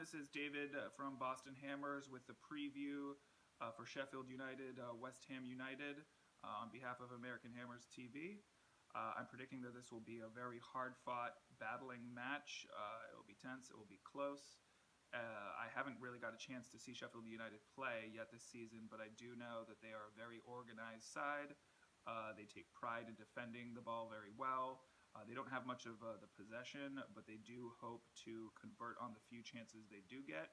This is David from Boston Hammers with the preview for Sheffield United, West Ham United on behalf of American Hammers TV. I'm predicting that this will be a very hard-fought, battling match. It will be tense. It will be close. I haven't really got a chance to see Sheffield United play yet this season, but I do know that they are a very organized side. They take pride in defending the ball very well. They don't have much of the possession, but they do hope to convert on the few chances they do get.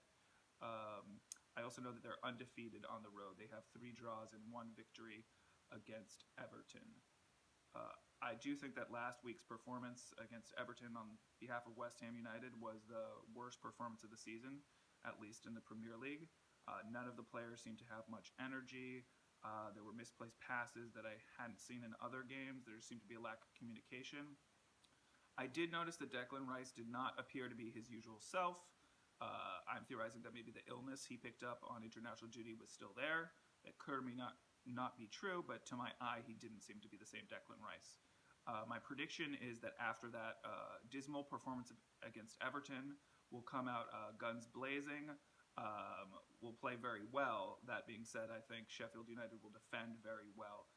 I also know that they're undefeated on the road. They have 3 draws and 1 victory against Everton. I do think that last week's performance against Everton on behalf of West Ham United was the worst performance of the season, at least in the Premier League. None of the players seemed to have much energy. There were misplaced passes that I hadn't seen in other games. There seemed to be a lack of communication. I did notice that Declan Rice did not appear to be his usual self. I'm theorizing that maybe the illness he picked up on international duty was still there. That could or may not be true, but to my eye, he didn't seem to be the same Declan Rice. My prediction is that after that dismal performance against Everton, we'll come out guns blazing. Will play very well. That being said, I think Sheffield United will defend very well.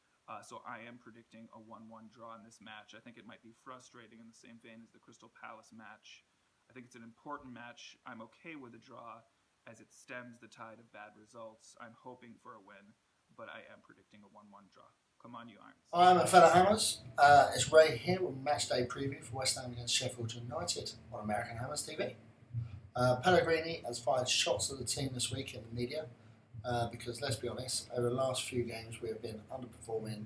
So I am predicting a 1-1 draw in this match. I think it might be frustrating in the same vein as the Crystal Palace match. I think it's an important match. I'm okay with a draw as it stems the tide of bad results. I'm hoping for a win, but I am predicting a 1-1 draw. Come on, you Irons. Hi, my fellow Hammers. It's Ray here with match day preview for West Ham against Sheffield United on American Hammers TV. Pellegrini has fired shots at the team this week in the media because, let's be honest, over the last few games we have been underperforming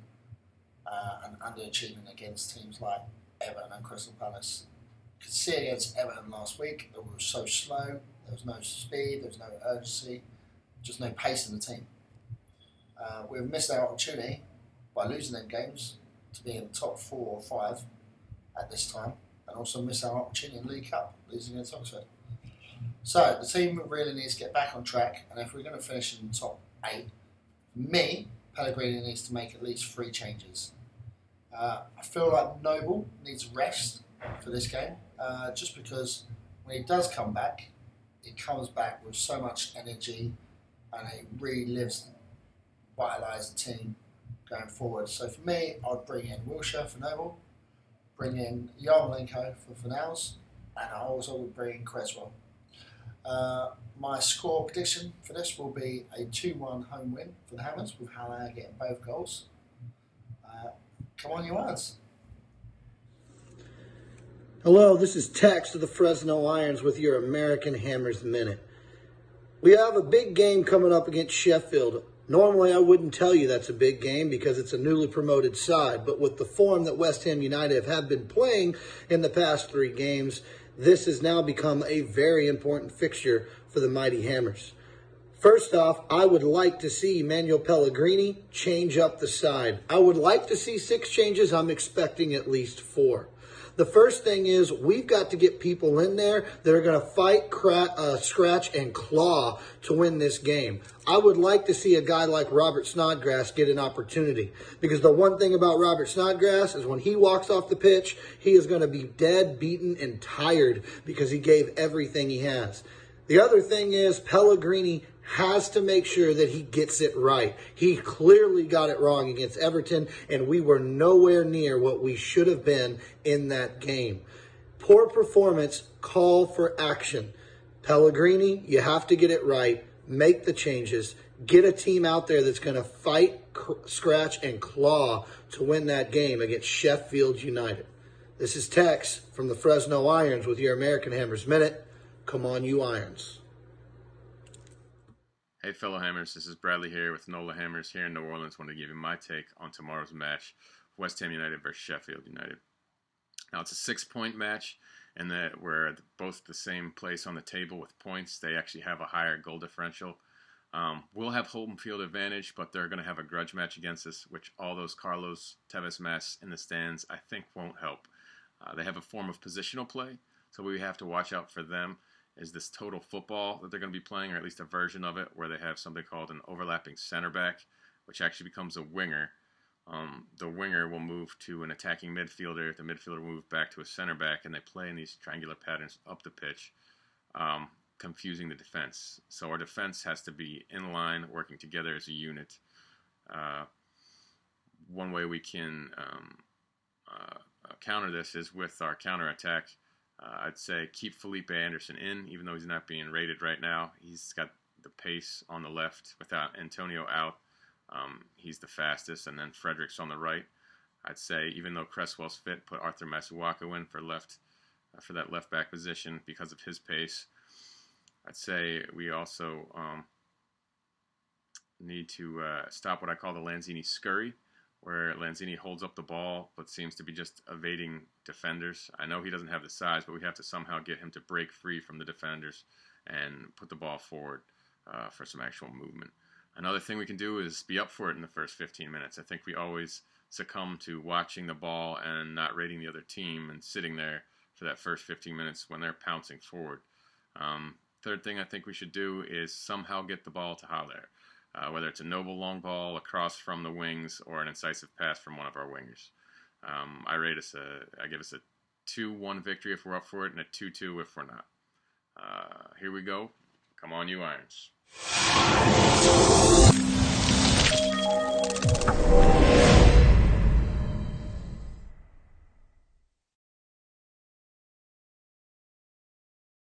and underachieving against teams like Everton and Crystal Palace. You could see against Everton last week that we were so slow, there was no speed, there was no urgency, just no pace in the team. We've missed our opportunity by losing them games to be in the top 4 or 5 at this time, and also miss our opportunity in the League Cup, losing against Oxford. So the team really needs to get back on track, and if we're going to finish in the top 8, for me, Pellegrini needs to make at least 3 changes. I feel like Noble needs rest for this game, just because when he does come back, he comes back with so much energy, and he really vitalise the team going forward. So for me, I'd bring in Wilshere for Noble, bring in Yarmolenko for Fornals, and I also would bring in Creswell. My score prediction for this will be a 2-1 home win for the Hammers, with Haller getting both goals. Come on, you Irons. Hello, this is Tex of the Fresno Irons with your American Hammers Minute. We have a big game coming up against Sheffield. Normally, I wouldn't tell you that's a big game because it's a newly promoted side, but with the form that West Ham United have been playing in the past 3 games, this has now become a very important fixture for the Mighty Hammers. First off, I would like to see Manuel Pellegrini change up the side. I would like to see 6 changes. I'm expecting at least 4. The first thing is we've got to get people in there that are going to fight, scratch, and claw to win this game. I would like to see a guy like Robert Snodgrass get an opportunity, because the one thing about Robert Snodgrass is when he walks off the pitch, he is going to be dead, beaten, and tired because he gave everything he has. The other thing is Pellegrini has to make sure that he gets it right. He clearly got it wrong against Everton, and we were nowhere near what we should have been in that game. Poor performance, call for action. Pellegrini, you have to get it right. Make the changes. Get a team out there that's going to fight, scratch, and claw to win that game against Sheffield United. This is Tex from the Fresno Irons with your American Hammers Minute. Come on, you Irons. Hey fellow Hammers, this is Bradley here with NOLA Hammers here in New Orleans. Want to give you my take on tomorrow's match, West Ham United versus Sheffield United. Now it's a 6-point match, and that we're both the same place on the table with points. They actually have a higher goal differential. We'll have home field advantage, but they're going to have a grudge match against us, which all those Carlos Tevez masks in the stands I think won't help. They have a form of positional play, so we have to watch out for them. Is this total football that they're going to be playing, or at least a version of it, where they have something called an overlapping center back, which actually becomes a winger. The winger will move to an attacking midfielder. The midfielder will move back to a center back, and they play in these triangular patterns up the pitch. confusing the defense. So our defense has to be in line, working together as a unit. One way we can counter this is with our counterattack. I'd say keep Felipe Anderson in, even though he's not being rated right now. He's got the pace on the left without Antonio out. He's the fastest, and then Frederick's on the right. I'd say even though Cresswell's fit, put Arthur Masuaku in for that left back position because of his pace. I'd say we also need to stop what I call the Lanzini scurry, where Lanzini holds up the ball but seems to be just evading defenders. I know he doesn't have the size, but we have to somehow get him to break free from the defenders and put the ball forward for some actual movement. Another thing we can do is be up for it in the first 15 minutes. I think we always succumb to watching the ball and not rating the other team and sitting there for that first 15 minutes when they're pouncing forward. Third thing I think we should do is somehow get the ball to Haller, whether it's a noble long ball across from the wings or an incisive pass from one of our wingers. I give us a 2-1 victory if we're up for it and a 2-2 if we're not. Here we go. Come on, you Irons.